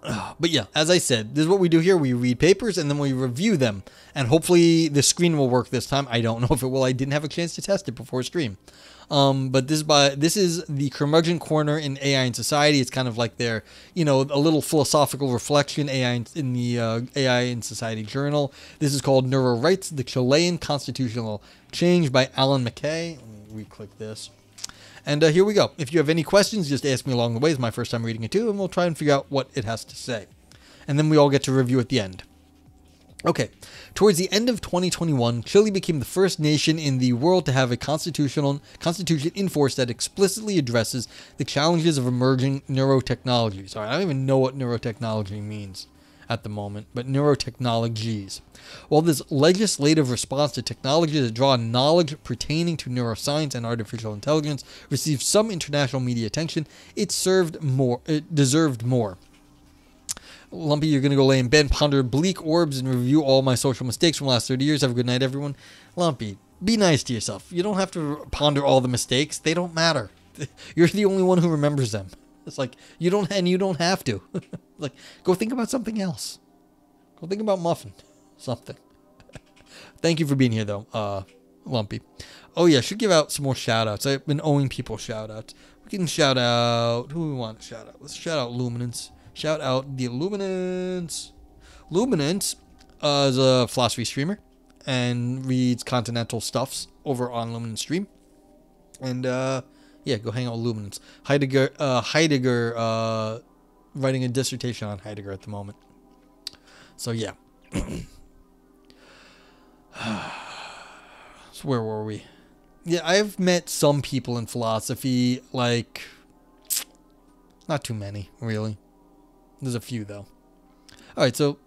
But yeah, as I said, this is what we do here. We read papers and then we review them. And hopefully the screen will work this time. I don't know if it will. I didn't have a chance to test it before stream. But this is the curmudgeon corner in AI in Society. It's kind of like their, a little philosophical reflection AI in the AI in Society journal. This is called Neurorights, the Chilean Constitutional Change by Allan McCay. Let me re-click this. And here we go. If you have any questions, just ask me along the way. It's my first time reading it too, and we'll try and figure out what it has to say. And then we all get to review at the end. Okay. Towards the end of 2021, Chile became the first nation in the world to have a constitution in force that explicitly addresses the challenges of emerging neurotechnologies. All right, I don't even know what neurotechnology means at the moment, but neurotechnologies. While this legislative response to technologies that draw knowledge pertaining to neuroscience and artificial intelligence received some international media attention, it deserved more. Lumpy, you're going to go lay in bed, ponder bleak orbs, and review all my social mistakes from the last 30 years. Have a good night, everyone. Lumpy, be nice to yourself. You don't have to ponder all the mistakes. They don't matter. You're the only one who remembers them. It's like, you don't have to. Like, go think about something else. Go think about Muffin. Something. Thank you for being here, though, Lumpy. Oh, yeah, should give out some more shout-outs. I've been owing people shout-outs. We can shout out... Who we want to shout out? Let's shout out Luminance. Shout out the Luminance. Luminance is a philosophy streamer and reads continental stuffs over on Luminance Stream. And, yeah, go hang out with Luminance. Heidegger, writing a dissertation on Heidegger at the moment. So, yeah. So where were we? Yeah, I've met some people in philosophy, like, not too many, really. There's a few, though. All right, so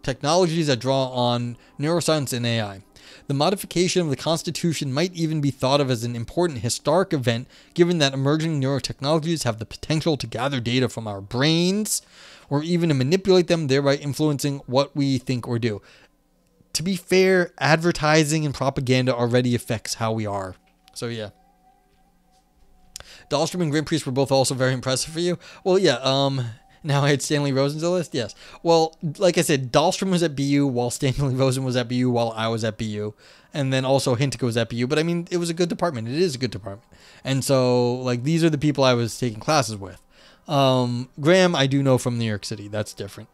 technologies that draw on neuroscience and AI. The modification of the Constitution might even be thought of as an important historic event, given that emerging neurotechnologies have the potential to gather data from our brains, or even to manipulate them, thereby influencing what we think or do. To be fair, advertising and propaganda already affects how we are. So, yeah. Dahlstrom and Grim Priest were both also very impressive for you. Well, yeah, now I had Stanley Rosen's list? Yes. Well, like I said, Dahlstrom was at BU while Stanley Rosen was at BU while I was at BU. And then also Hintika was at BU. But, I mean, it was a good department. It is a good department. And so, like, these are the people I was taking classes with. Graham, I do know from New York City. That's different.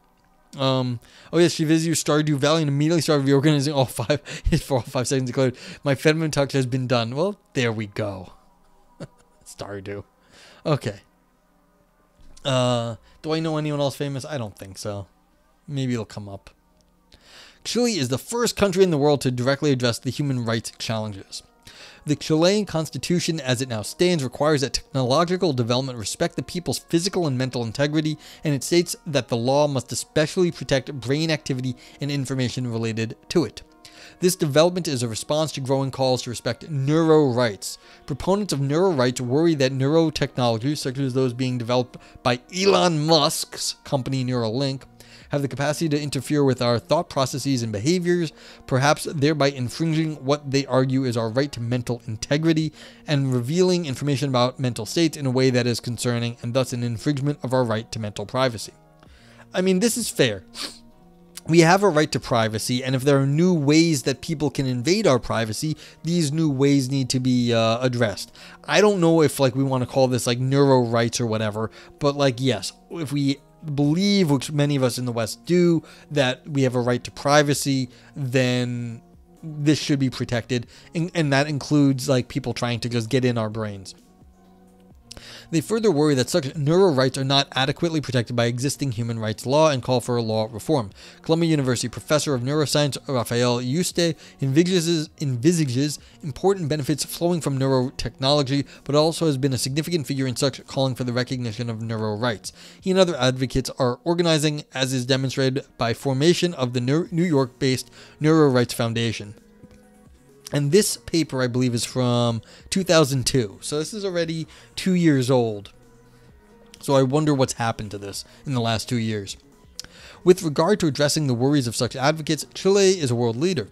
Oh yes, Shivizu Stardew Valley and immediately started reorganizing all 5 for all 5 seconds declared, my feminine touch has been done. Well, there we go. Stardew. Okay. Do I know anyone else famous? I don't think so. Maybe it'll come up. Chile is the first country in the world to directly address the human rights challenges. The Chilean constitution, as it now stands, requires that technological development respect the people's physical and mental integrity, and it states that the law must especially protect brain activity and information related to it. This development is a response to growing calls to respect neurorights. Proponents of neurorights worry that neurotechnologies, such as those being developed by Elon Musk's company Neuralink, have the capacity to interfere with our thought processes and behaviors, perhaps thereby infringing what they argue is our right to mental integrity and revealing information about mental states in a way that is concerning and thus an infringement of our right to mental privacy. I mean, this is fair. We have a right to privacy, and if there are new ways that people can invade our privacy, these new ways need to be addressed. I don't know if, like, we want to call this, like, neuro rights or whatever, but, like, yes, if we believe, which many of us in the West do, that we have a right to privacy, then this should be protected, and that includes, like, people trying to just get in our brains. They further worry that such neurorights are not adequately protected by existing human rights law and call for a law reform. Columbia University professor of neuroscience Rafael Yuste envisages important benefits flowing from neurotechnology, but also has been a significant figure in such, calling for the recognition of neurorights. He and other advocates are organizing, as is demonstrated by formation of the New York-based Neurorights Foundation. And this paper, I believe, is from 2002. So this is already 2 years old. So I wonder what's happened to this in the last 2 years. With regard to addressing the worries of such advocates, Chile is a world leader.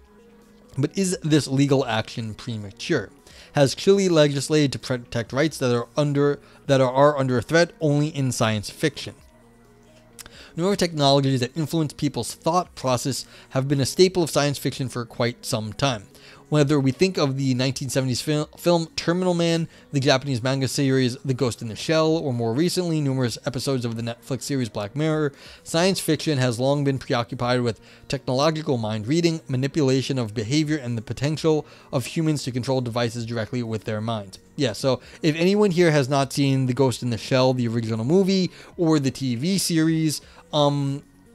But is this legal action premature? Has Chile legislated to protect rights that are under a threat only in science fiction? Neurotechnologies that influence people's thought process have been a staple of science fiction for quite some time. Whether we think of the 1970s film Terminal Man, the Japanese manga series The Ghost in the Shell, or more recently, numerous episodes of the Netflix series Black Mirror, science fiction has long been preoccupied with technological mind reading, manipulation of behavior, and the potential of humans to control devices directly with their minds. Yeah, so if anyone here has not seen The Ghost in the Shell, the original movie, or the TV series,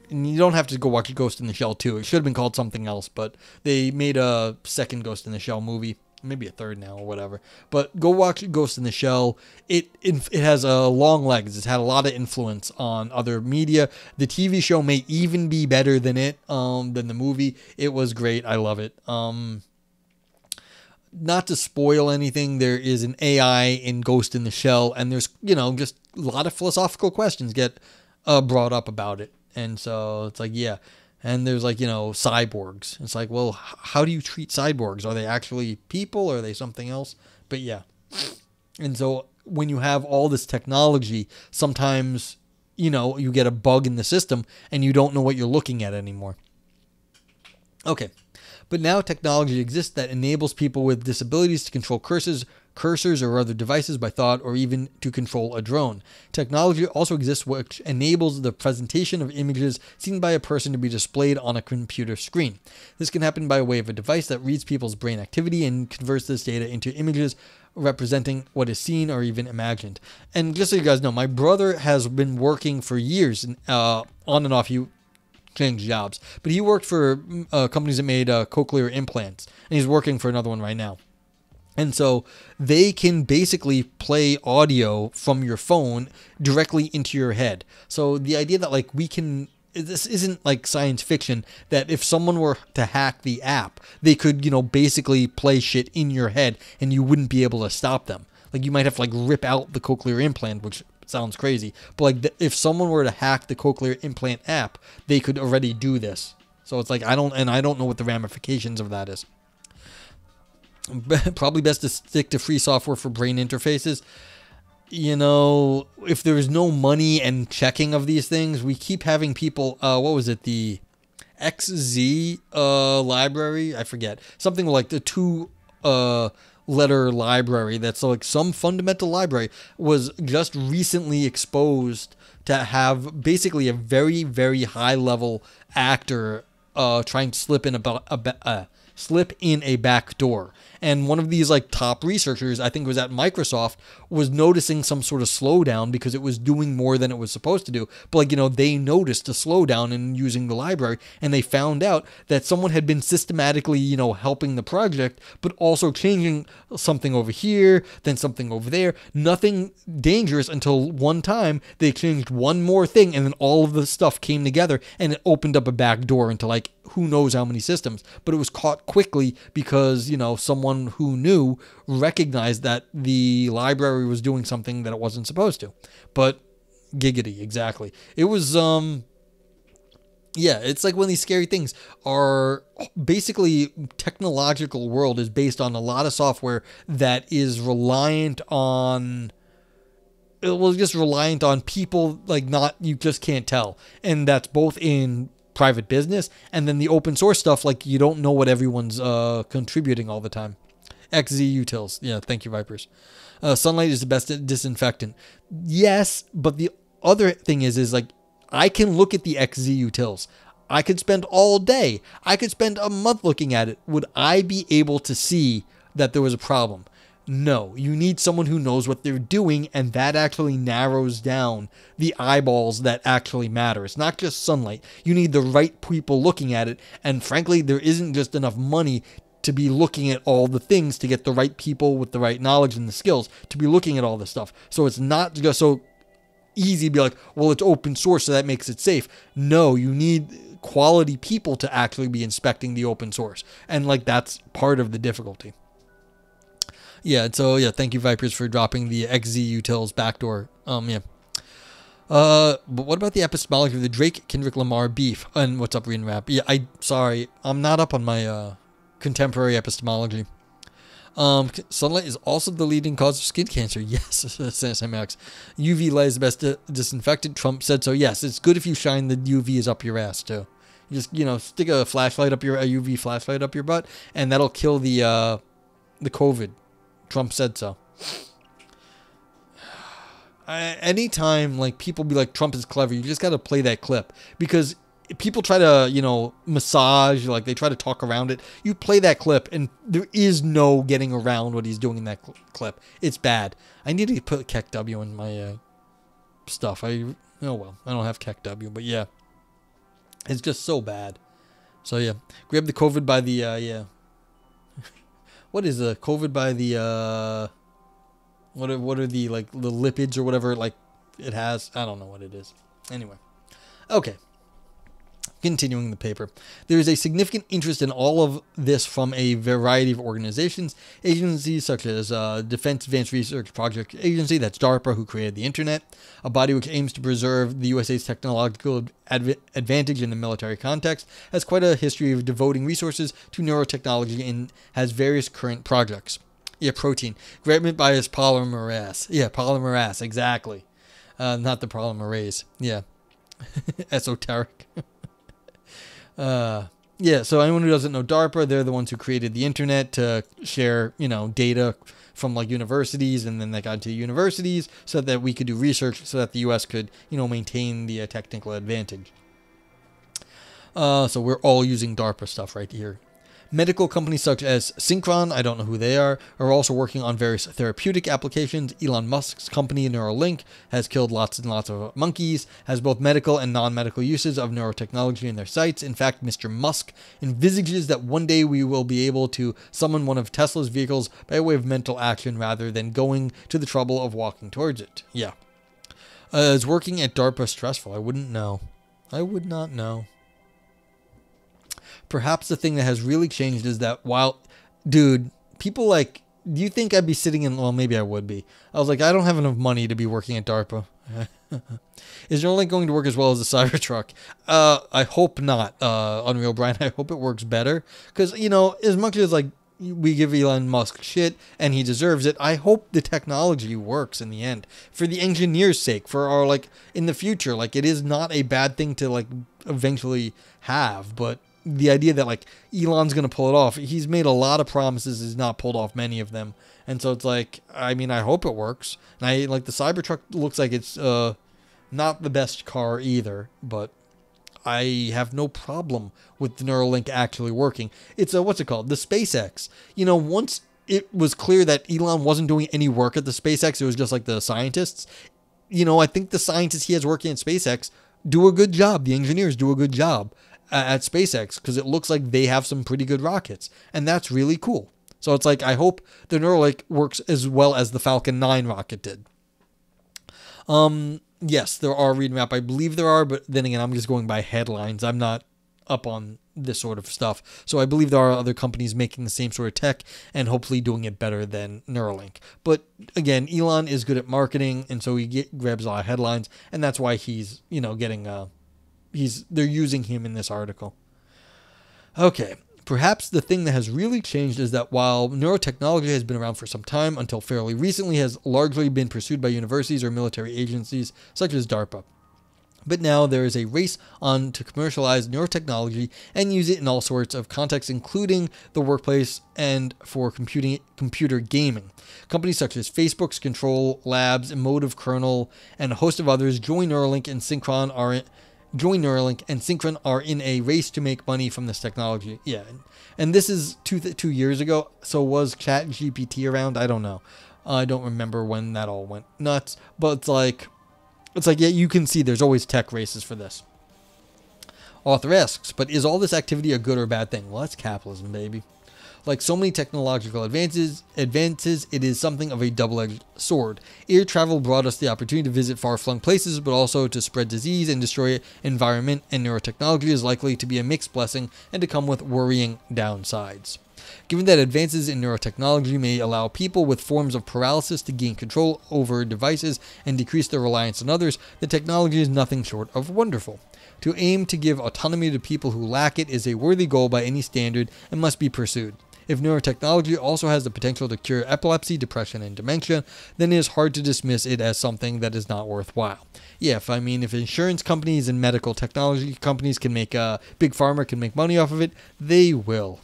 and you don't have to go watch Ghost in the Shell 2. It should have been called something else, but they made a second Ghost in the Shell movie. Maybe a third now or whatever. But go watch Ghost in the Shell. It has a long legs. It's had a lot of influence on other media. The TV show may even be better than the movie. It was great. I love it. Not to spoil anything, there is an AI in Ghost in the Shell, and there's, just a lot of philosophical questions get brought up about it. And so it's like, yeah. And there's like, cyborgs. It's like, well, how do you treat cyborgs? Are they actually people or are they something else? But yeah. And so when you have all this technology, sometimes, you get a bug in the system and you don't know what you're looking at anymore. Okay. But now technology exists that enables people with disabilities to control cursors or other devices by thought, or even to control a drone. Technology also exists which enables the presentation of images seen by a person to be displayed on a computer screen. This can happen by way of a device that reads people's brain activity and converts this data into images representing what is seen or even imagined. And just so you guys know, my brother has been working for years, on and off. He changed jobs, but he worked for companies that made cochlear implants, and he's working for another one right now. And so they can basically play audio from your phone directly into your head. So the idea that this isn't like science fiction, that if someone were to hack the app, they could, basically play shit in your head and you wouldn't be able to stop them. Like you might have to rip out the cochlear implant, which sounds crazy. But if someone were to hack the cochlear implant app, they could already do this. So it's like, I don't know what the ramifications of that is. Probably best to stick to free software for brain interfaces. If there's no money and checking of these things, we keep having people, what was it? The XZ library? I forget. Something like the 2 letter library that's like some fundamental library was just recently exposed to have basically a very, very high level actor trying to slip in a back door. And one of these top researchers, I think it was at Microsoft, was noticing some sort of slowdown because it was doing more than it was supposed to do. But they noticed a slowdown in using the library, and they found out that someone had been systematically, helping the project, but also changing something over here, then something over there. Nothing dangerous until one time they changed one more thing, and then all of the stuff came together, and it opened up a back door into who knows how many systems. But it was caught quickly because, someone who knew recognized that the library was doing something that it wasn't supposed to. But giggity, exactly. It was, it's like one of these scary things are basically technological world is based on a lot of software that is reliant on people you just can't tell. And that's both in private business and then the open source stuff, you don't know what everyone's contributing all the time. XZ Utils. Yeah, thank you, Vipers. Sunlight is the best disinfectant. Yes, but the other thing is I can look at the XZ Utils. I could spend all day. I could spend a month looking at it. Would I be able to see that there was a problem? No, you need someone who knows what they're doing, and that actually narrows down the eyeballs that actually matter. It's not just sunlight. You need the right people looking at it, and frankly, there isn't just enough money to be looking at all the things to get the right people with the right knowledge and the skills to be looking at all this stuff. So it's not just so easy to be like, well, it's open source, so that makes it safe. No, you need quality people to actually be inspecting the open source, and that's part of the difficulty. Yeah, so thank you, Vipers, for dropping the XZ Utils backdoor. But what about the epistemology of the Drake-Kendrick Lamar beef? And what's up, Reading Rap? Yeah, I'm not up on my contemporary epistemology. Sunlight is also the leading cause of skin cancer. Yes, says MX. UV light is the best disinfectant. Trump said so. Yes, it's good if you shine the UV is up your ass too. You just stick a flashlight up a UV flashlight up your butt, and that'll kill the COVID. Trump said so. Anytime like people be like Trump is clever, you just got to play that clip, because people try to, massage, like they try to talk around it. You play that clip and there is no getting around what he's doing in that clip. It's bad. I need to put Keck W in my stuff. I don't have Keck W, but yeah. It's just so bad. So yeah, grab the COVID by the, what is the COVID by the, what are the, like, the lipids or whatever, like, it has? I don't know what it is. Anyway. Okay. Continuing the paper. There is a significant interest in all of this from a variety of organizations, agencies such as Defense Advanced Research Project Agency, that's DARPA, who created the internet, a body which aims to preserve the USA's technological advantage in the military context, has quite a history of devoting resources to neurotechnology and has various current projects. Yeah, protein. Grab it by his polymerase. Yeah, polymerase, exactly. Not the polymerase. Yeah. Esoteric. Yeah, so anyone who doesn't know DARPA, they're the ones who created the internet to share, data from like universities, and then they got to universities so that we could do research so that the US could, maintain the technical advantage. So we're all using DARPA stuff right here. Medical companies such as Synchron, I don't know who they are also working on various therapeutic applications. Elon Musk's company, Neuralink, has killed lots and lots of monkeys, has both medical and non-medical uses of neurotechnology in their sights. In fact, Mr. Musk envisages that one day we will be able to summon one of Tesla's vehicles by way of mental action rather than going to the trouble of walking towards it. Yeah. Is working at DARPA stressful? I wouldn't know. I would not know. Perhaps the thing that has really changed is that dude, people like, do you think I'd be sitting in, well, maybe I would be. I was like, I don't have enough money to be working at DARPA. Is Neuralink going to work as well as the Cybertruck? I hope not, Unreal Brian. I hope it works better. Because, as much as like we give Elon Musk shit and he deserves it, I hope the technology works in the end. For the engineers' sake, for our, like, in the future, like, it is not a bad thing to, like, eventually have, but the idea that like Elon's going to pull it off, he's made a lot of promises, he's not pulled off many of them. And so it's like, I mean, I hope it works. And I like the Cybertruck looks like it's not the best car either, but I have no problem with the Neuralink actually working. It's what's it called? The SpaceX. Once it was clear that Elon wasn't doing any work at the SpaceX, it was just like the scientists. I think the scientists he has working at SpaceX do a good job. The engineers do a good job at SpaceX, because it looks like they have some pretty good rockets, and that's really cool. So it's like, I hope the Neuralink works as well as the Falcon 9 rocket did. Yes, there are read map. I believe there are, but then again, I'm just going by headlines. I'm not up on this sort of stuff. So I believe there are other companies making the same sort of tech and hopefully doing it better than Neuralink. But again, Elon is good at marketing, and so he grabs a lot of headlines, and that's why he's, getting they're using him in this article. Okay, perhaps the thing that has really changed is that while neurotechnology has been around for some time, until fairly recently has largely been pursued by universities or military agencies such as DARPA. But now there is a race on to commercialize neurotechnology and use it in all sorts of contexts, including the workplace and for computer gaming. Companies such as Facebook's Control Labs, Emotive Kernel, and a host of others join Neuralink and Synchron are in a race to make money from this technology. Yeah, and this is 2 years ago, so was ChatGPT around? I don't know. I don't remember when that all went nuts, but it's like, yeah, you can see there's always tech races for this. Author asks, but is all this activity a good or bad thing? Well, that's capitalism, baby. Like so many technological advances, it is something of a double-edged sword. Air travel brought us the opportunity to visit far-flung places, but also to spread disease and destroy environment, and neurotechnology is likely to be a mixed blessing and to come with worrying downsides. Given that advances in neurotechnology may allow people with forms of paralysis to gain control over devices and decrease their reliance on others, the technology is nothing short of wonderful. To aim to give autonomy to people who lack it is a worthy goal by any standard and must be pursued. If neurotechnology also has the potential to cure epilepsy, depression, and dementia, then it is hard to dismiss it as something that is not worthwhile. Yeah, if insurance companies and medical technology companies can make, big pharma can make money off of it, they will.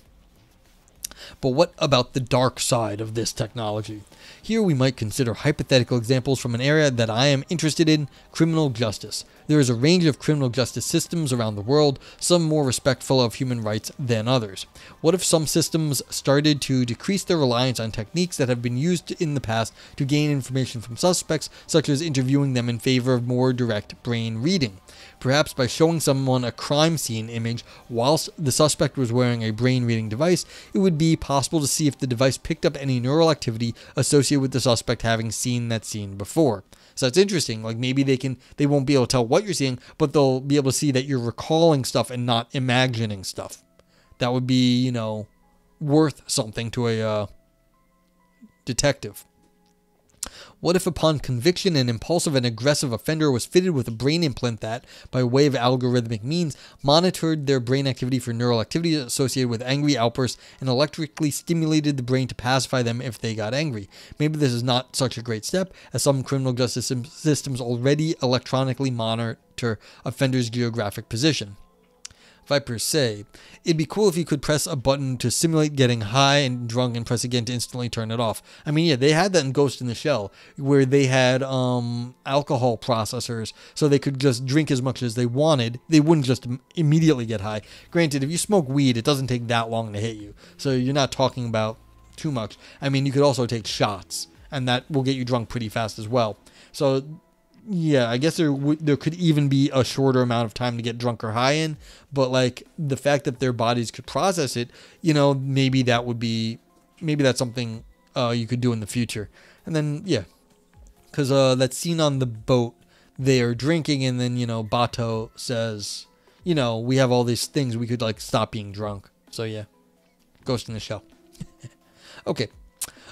But what about the dark side of this technology? Here we might consider hypothetical examples from an area that I am interested in, criminal justice. There is a range of criminal justice systems around the world, some more respectful of human rights than others. What if some systems started to decrease their reliance on techniques that have been used in the past to gain information from suspects, such as interviewing them in favor of more direct brain reading? Perhaps by showing someone a crime scene image whilst the suspect was wearing a brain-reading device, it would be possible to see if the device picked up any neural activity associated with the suspect having seen that scene before. So it's interesting. Like maybe they won't be able to tell what you're seeing, but they'll be able to see that you're recalling stuff and not imagining stuff. That would be, worth something to a detective. What if upon conviction an impulsive and aggressive offender was fitted with a brain implant that, by way of algorithmic means, monitored their brain activity for neural activity associated with angry outbursts and electrically stimulated the brain to pacify them if they got angry? Maybe this is not such a great step, as some criminal justice systems already electronically monitor offenders' geographic position. Viper say, it'd be cool if you could press a button to simulate getting high and drunk and press again to instantly turn it off. I mean, yeah, they had that in Ghost in the Shell, where they had alcohol processors, so they could just drink as much as they wanted. They wouldn't just immediately get high. Granted, if you smoke weed, it doesn't take that long to hit you, so you're not talking about too much. I mean, you could also take shots, and that will get you drunk pretty fast as well. So yeah, I guess there could even be a shorter amount of time to get drunk or high in, but like the fact that their bodies could process it, maybe that's something you could do in the future. And then yeah, because that scene on the boat, they are drinking, and then Bato says, we have all these things, we could like stop being drunk. So yeah, Ghost in the Shell. Okay.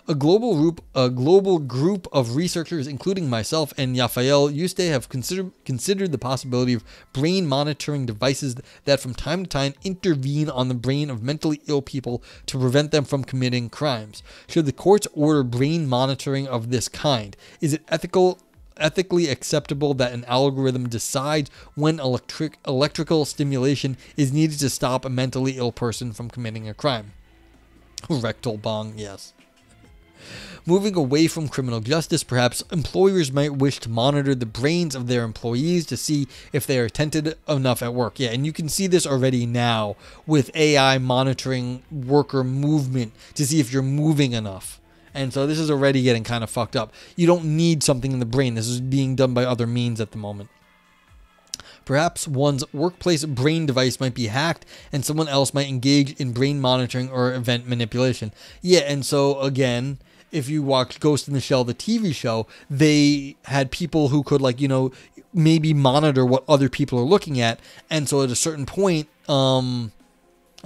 A global group of researchers, including myself and Raphael Yuste, have considered the possibility of brain monitoring devices that from time to time intervene on the brain of mentally ill people to prevent them from committing crimes. Should the courts order brain monitoring of this kind? Is it ethically acceptable that an algorithm decides when electrical stimulation is needed to stop a mentally ill person from committing a crime? Rectal bong, yes. Moving away from criminal justice, perhaps employers might wish to monitor the brains of their employees to see if they are attentive enough at work. Yeah, and you can see this already now with AI monitoring worker movement to see if you're moving enough. And so this is already getting kind of fucked up. You don't need something in the brain. This is being done by other means at the moment. Perhaps one's workplace brain device might be hacked and someone else might engage in brain monitoring or event manipulation. Yeah, and so again, if you watch Ghost in the Shell, the TV show, they had people who could maybe monitor what other people are looking at. And so at a certain point, I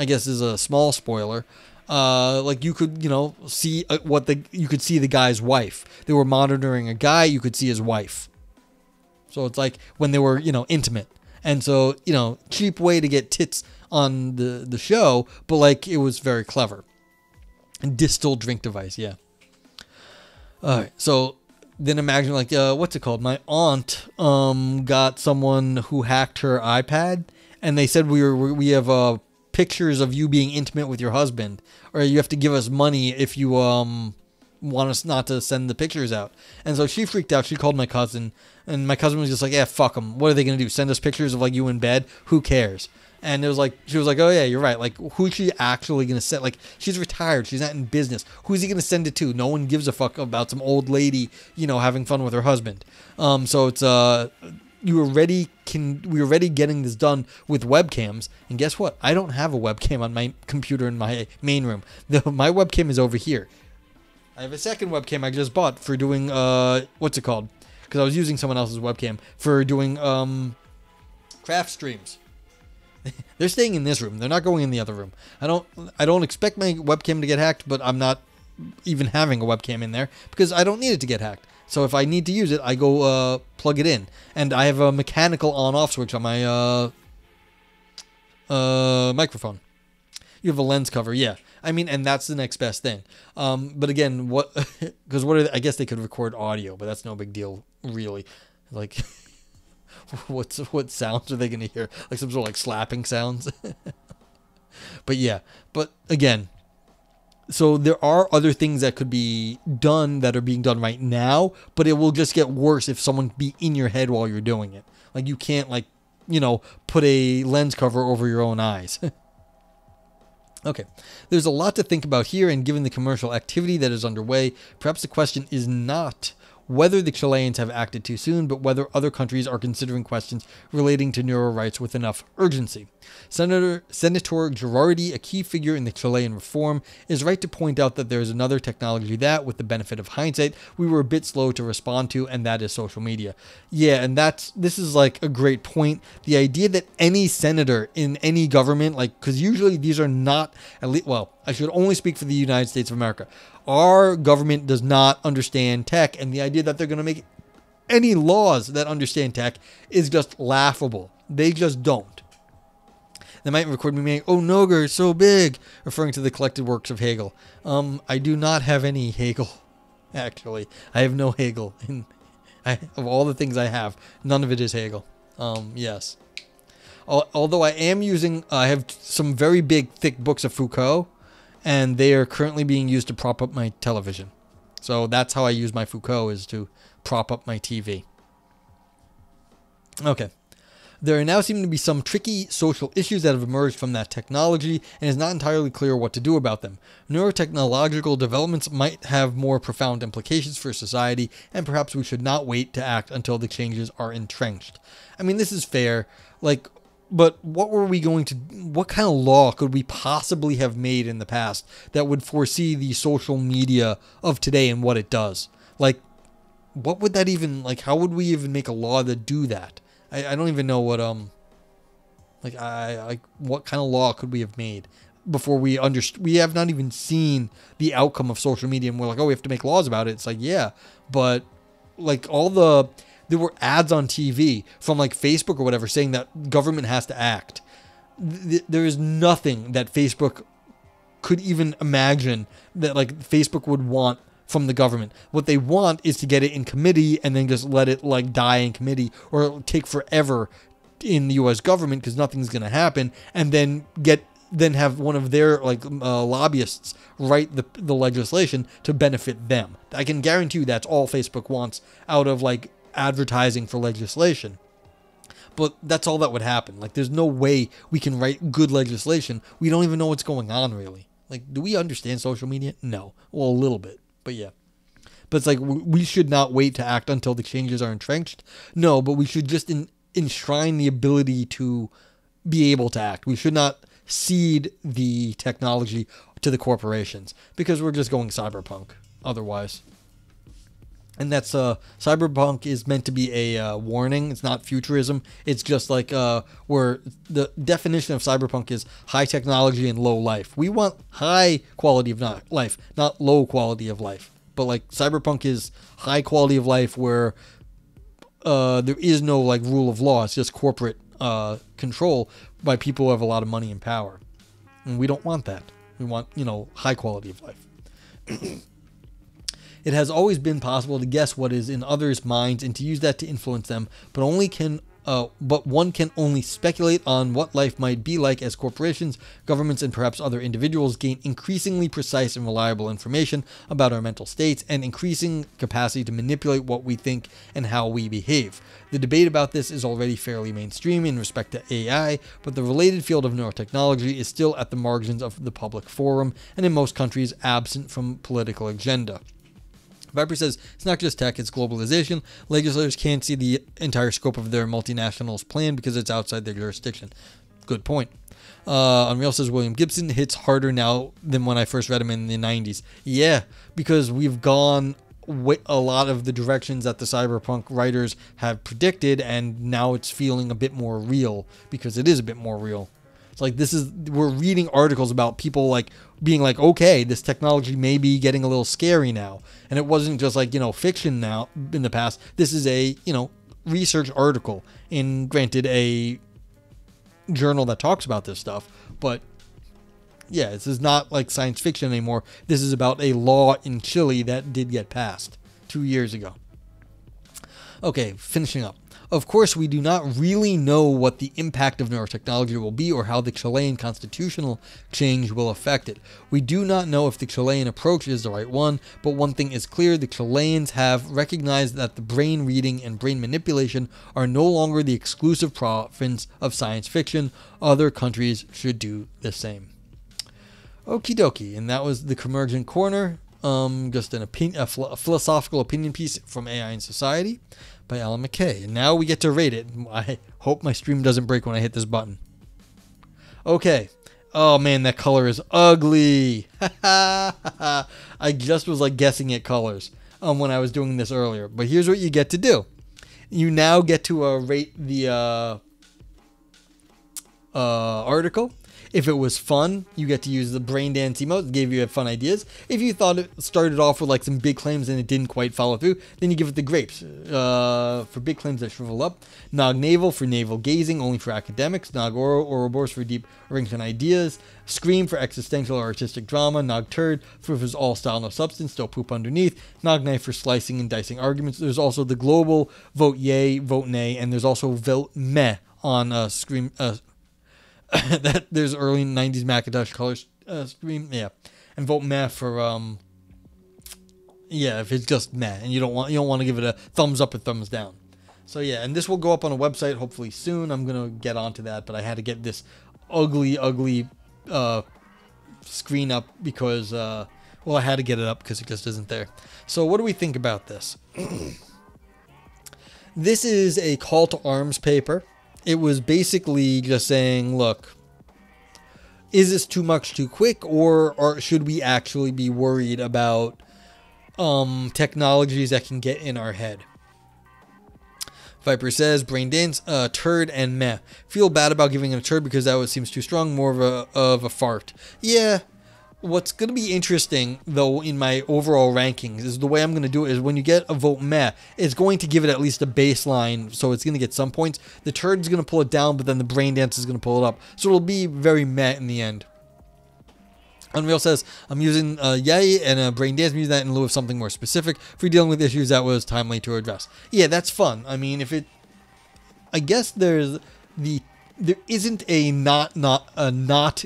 guess is a small spoiler, you could, see you could see the guy's wife. They were monitoring a guy, you could see his wife. So it's like when they were, intimate. And so, cheap way to get tits on the show, but it was very clever. And distilled drink device, yeah. All right, so then imagine what's it called? My aunt got someone who hacked her iPad, and they said we have pictures of you being intimate with your husband, or you have to give us money if you want us not to send the pictures out. And so she freaked out. She called my cousin, and my cousin was just like, yeah, fuck them. What are they gonna do? Send us pictures of you in bed? Who cares? And it was she was like, oh yeah, you're right. Who's she actually going to send? She's retired. She's not in business. Who's he going to send it to? No one gives a fuck about some old lady, having fun with her husband. So it's, we were already getting this done with webcams. And guess what? I don't have a webcam on my computer in my main room. My webcam is over here. I have a second webcam I just bought for doing, what's it called? Because I was using someone else's webcam for doing, craft streams. They're staying in this room. They're not going in the other room. I don't expect my webcam to get hacked, but I'm not even having a webcam in there because I don't need it to get hacked. So if I need to use it, I go plug it in. And I have a mechanical on-off switch on my microphone. You have a lens cover, yeah. I mean, and that's the next best thing. But again, I guess they could record audio, but that's no big deal, really. Like, what sounds are they going to hear? Like some sort of like slapping sounds. But yeah, but again, so there are other things that could be done that are being done right now, but it will just get worse if someone be in your head while you're doing it. Like you can't put a lens cover over your own eyes. Okay, there's a lot to think about here, and given the commercial activity that is underway, perhaps the question is not whether the Chileans have acted too soon, but whether other countries are considering questions relating to neurorights with enough urgency. Senator Girardi, a key figure in the Chilean reform, is right to point out that there is another technology that, with the benefit of hindsight, we were a bit slow to respond to, and that is social media. Yeah, and this is like a great point. The idea that any senator in any government, because usually these are not, I should only speak for the United States of America. Our government does not understand tech, and the idea that they're going to make any laws that understand tech is just laughable. They just don't. They might record me saying, "Oh, Noger is so big," referring to the collected works of Hegel. I do not have any Hegel, actually. I have no Hegel. Of all the things I have, none of it is Hegel. Yes. Although I have some very big, thick books of Foucault, and they are currently being used to prop up my television. So that's how I use my Foucault, is to prop up my TV. Okay. There now seem to be some tricky social issues that have emerged from that technology, and it's not entirely clear what to do about them. Neurotechnological developments might have more profound implications for society, and perhaps we should not wait to act until the changes are entrenched. I mean, this is fair. But what kind of law could we possibly have made in the past that would foresee the social media of today and what it does? What would that even, how would we even make a law that do that? I don't even know what, what kind of law could we have made before we have not even seen the outcome of social media, and we're like, oh, we have to make laws about it. It's like, yeah, but there were ads on TV from Facebook or whatever saying that government has to act. There is nothing that Facebook could even imagine that Facebook would want from the government. What they want is to get it in committee and then just let it die in committee, or it'll take forever in the U.S. government because nothing's going to happen, and then have one of their lobbyists write the legislation to benefit them. I can guarantee you that's all Facebook wants out of advertising for legislation. But that's all that would happen. There's no way we can write good legislation. We don't even know what's going on, really. Do we understand social media? No. Well, a little bit, but yeah. But it's we should not wait to act until the changes are entrenched. No, but we should just enshrine the ability to be able to act. We should not cede the technology to the corporations, because we're just going cyberpunk otherwise. And that's cyberpunk is meant to be a warning. It's not futurism. It's just where the definition of cyberpunk is high technology and low life. We want high quality of life, not low quality of life. But cyberpunk is high quality of life where there is no rule of law. It's just corporate control by people who have a lot of money and power. And we don't want that. We want, high quality of life. It has always been possible to guess what is in others' minds and to use that to influence them, but one can only speculate on what life might be like as corporations, governments, and perhaps other individuals gain increasingly precise and reliable information about our mental states and increasing capacity to manipulate what we think and how we behave. The debate about this is already fairly mainstream in respect to AI, but the related field of neurotechnology is still at the margins of the public forum and in most countries absent from political agenda. Viper says, it's not just tech, it's globalization. Legislators can't see the entire scope of their multinationals' plan because it's outside their jurisdiction. Good point. Unreal says, William Gibson hits harder now than when I first read him in the 90s. Yeah, because we've gone a lot of the directions that the cyberpunk writers have predicted, and now it's feeling a bit more real because it is a bit more real. It's we're reading articles about people being okay, this technology may be getting a little scary now. And it wasn't just fiction now in the past. This is a, research article in, granted, a journal that talks about this stuff. But Yeah, this is not like science fiction anymore. This is about a law in Chile that did get passed 2 years ago. Okay, finishing up. Of course, we do not really know what the impact of neurotechnology will be or how the Chilean constitutional change will affect it. We do not know if the Chilean approach is the right one, but one thing is clear: the Chileans have recognized that the brain reading and brain manipulation are no longer the exclusive province of science fiction. Other countries should do the same. Okie dokie, and that was the Convergent Corner. Just a philosophical opinion piece from AI in Society by Allan McCay. And now we get to rate it. I hope my stream doesn't break when I hit this button. Okay. Oh man, that color is ugly. I just was like guessing at colors when I was doing this earlier. But here's what you get to do. You now get to rate the article. If it was fun, you get to use the brain dance emote. It gave you fun ideas. If you thought it started off with like some big claims and it didn't quite follow through, then you give it the grapes. For big claims that shrivel up. Nog navel for navel gazing, only for academics. Nog oro, Ouroboros for deep Rington ideas. Scream for existential or artistic drama. Nog turd for if it's all style, no substance, still poop underneath. Nog knife for slicing and dicing arguments. There's also the global vote yay, vote nay, and there's also vote meh on Scream. That there's early 90s Macintosh color screen, yeah, and vote meh for yeah, if it's just meh and you don't want to give it a thumbs up or thumbs down. So yeah, and this will go up on a website hopefully soon. I'm gonna get onto that, but I had to get this ugly screen up because well, I had to get it up because it just isn't there. So what do we think about this? This is a call to arms paper. It was basically just saying, look, is this too much too quick, or should we actually be worried about technologies that can get in our head? Viper says, brain dance, turd and meh. Feel bad about giving it a turd because that seems too strong, more of a fart. Yeah. What's going to be interesting, though, in my overall rankings is the way I'm going to do it is when you get a vote meh, it's going to give it at least a baseline, so it's going to get some points. The turd is going to pull it down, but then the brain dance is going to pull it up. So it'll be very meh in the end. Unreal says, I'm using yay and a brain dance. I'm using that in lieu of something more specific for dealing with issues that was timely to address. Yeah, that's fun. I mean, I guess there isn't a not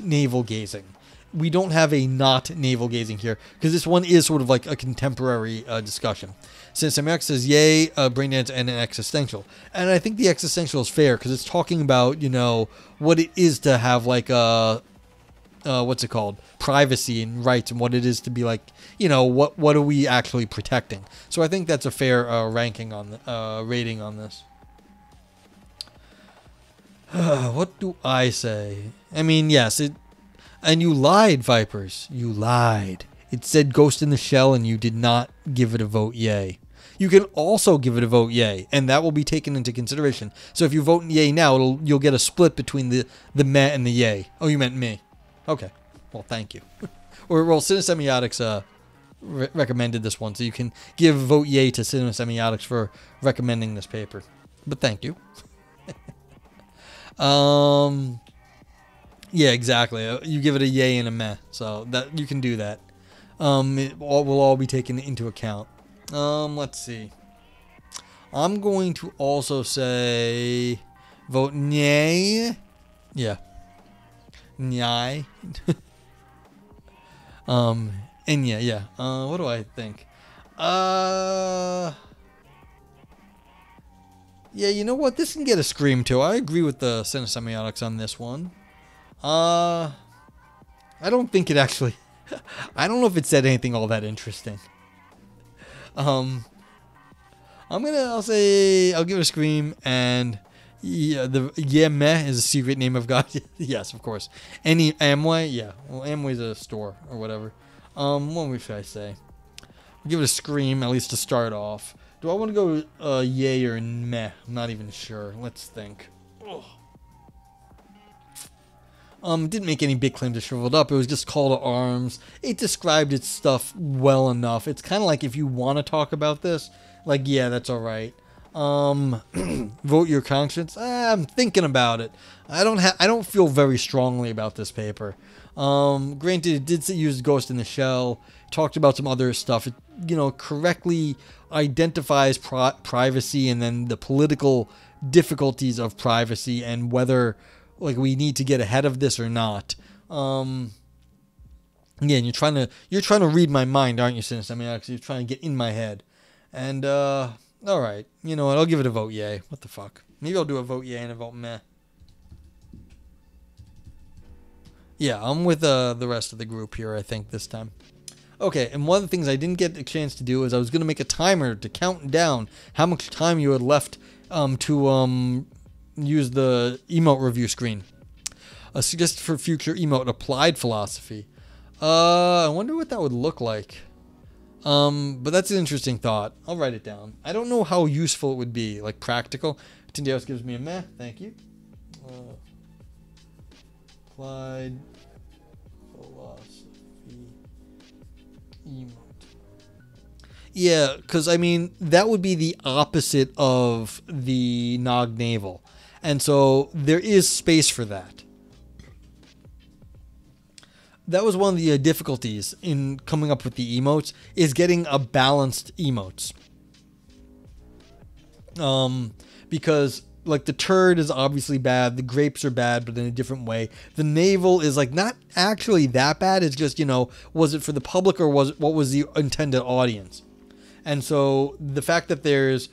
navel gazing. We don't have a not navel gazing here because this one is sort of like a contemporary discussion. Since America says yay, brain dance, and an existential, and I think the existential is fair because it's talking about, you know, what it is to have like what's it called, privacy and rights, and what it is to be like, you know, what are we actually protecting. So I think that's a fair ranking on rating on this. What do I say? I mean, yes, and you lied, Vipers. You lied. It said Ghost in the Shell, and you did not give it a vote yay. You can also give it a vote yay, and that will be taken into consideration. So if you vote yay now, you'll get a split between the meh and the yay. Oh, you meant me. Okay. Well, thank you. Well, Cinesemiotics recommended this one, so you can give vote yay to Cinesemiotics for recommending this paper. But thank you. Yeah, exactly. You give it a yay and a meh, so that you can do that. It will all be taken into account. Let's see. I'm going to also say vote nay. Yeah. Nyai. And yeah. What do I think? Yeah, you know what? This can get a scream too. I agree with the Cinesemiotics on this one. I don't think it actually... I don't know if it said anything all that interesting. I'll say I'll give it a scream, and yeah, meh is a secret name of God. Yes, of course. Any Amway, yeah. Well, Amway's a store or whatever. What should I say? I'll give it a scream, at least to start off. Do I want to go yay or meh? I'm not even sure. Let's think. Ugh. It didn't make any big claims to shriveled up. It was just call to arms. It described its stuff well enough. It's kind of like if you want to talk about this, like, yeah, that's all right. Vote your conscience. I'm thinking about it. I don't feel very strongly about this paper. Granted, it did use Ghost in the Shell, talked about some other stuff. It, correctly identifies privacy and then the political difficulties of privacy and whether we need to get ahead of this or not. Again, you're trying to read my mind, aren't you, Sinister? I mean, actually, you're trying to get in my head. And all right, you know what? I'll give it a vote yay. What the fuck? Maybe I'll do a vote yay and a vote meh. Yeah, I'm with the rest of the group here, I think, this time. Okay, and one of the things I didn't get a chance to do is I was going to make a timer to count down how much time you had left to use the emote review screen. Suggested for future emote applied philosophy. I wonder what that would look like. But that's an interesting thought. I'll write it down. I don't know how useful it would be, like practical. Tindeos gives me a meh. Thank you. Applied philosophy emote. Yeah, because I mean that would be the opposite of the Nog Naval, and so there is space for that. That was one of the difficulties in coming up with the emotes, is getting a balanced emotes. Because like the turd is obviously bad, the grapes are bad, but in a different way. The navel is like not actually that bad. It's just, was it for the public or what was the intended audience? And so the fact that there's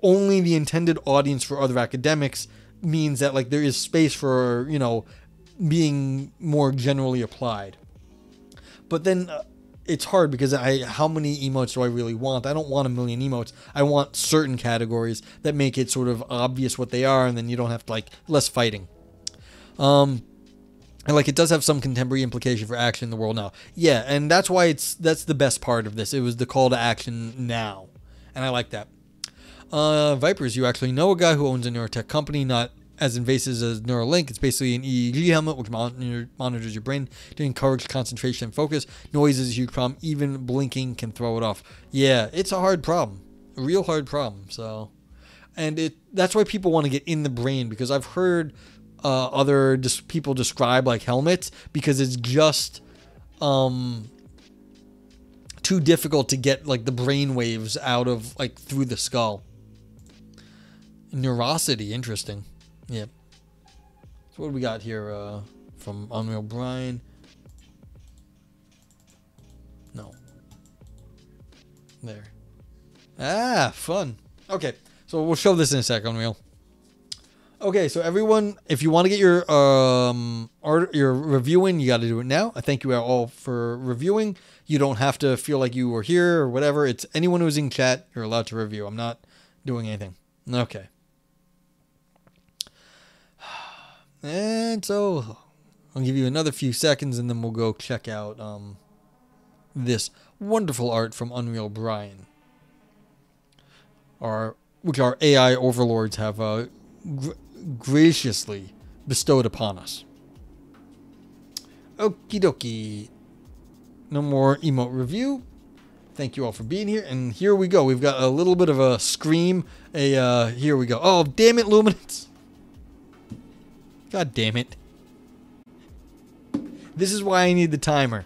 only the intended audience for other academics means that there is space for, being more generally applied. But then it's hard because how many emotes do I really want? I don't want a million emotes. I want certain categories that make it sort of obvious what they are, and then you don't have to less fighting. And it does have some contemporary implication for action in the world now. Yeah, and that's why that's the best part of this. It was the call to action now, and I like that. Vipers, you actually know a guy who owns a neurotech company, not as invasive as Neuralink. It's basically an EEG helmet which monitors your brain to encourage concentration and focus. Noise is a huge problem. Even blinking can throw it off. Yeah, it's a hard problem. A real hard problem. So, and that's why people want to get in the brain, because I've heard other people describe helmets because it's just too difficult to get the brain waves out of through the skull. Neurosity, interesting. Yep. So what do we got here from Unreal Brian? No. There. Ah, fun. Okay, so we'll show this in a sec, Unreal. Okay, so everyone, if you want to get your your review in, you got to do it now. I thank you all for reviewing. You don't have to feel like you were here or whatever. It's anyone who's in chat, you're allowed to review. I'm not doing anything. Okay. And so I'll give you another few seconds and then we'll go check out this wonderful art from Unreal Brian, which our AI overlords have graciously bestowed upon us. Okie dokie. No more emote review. Thank you all for being here. And here we go. We've got a little bit of a scream. Here we go. Oh, damn it, Luminance. God damn it. This is why I need the timer.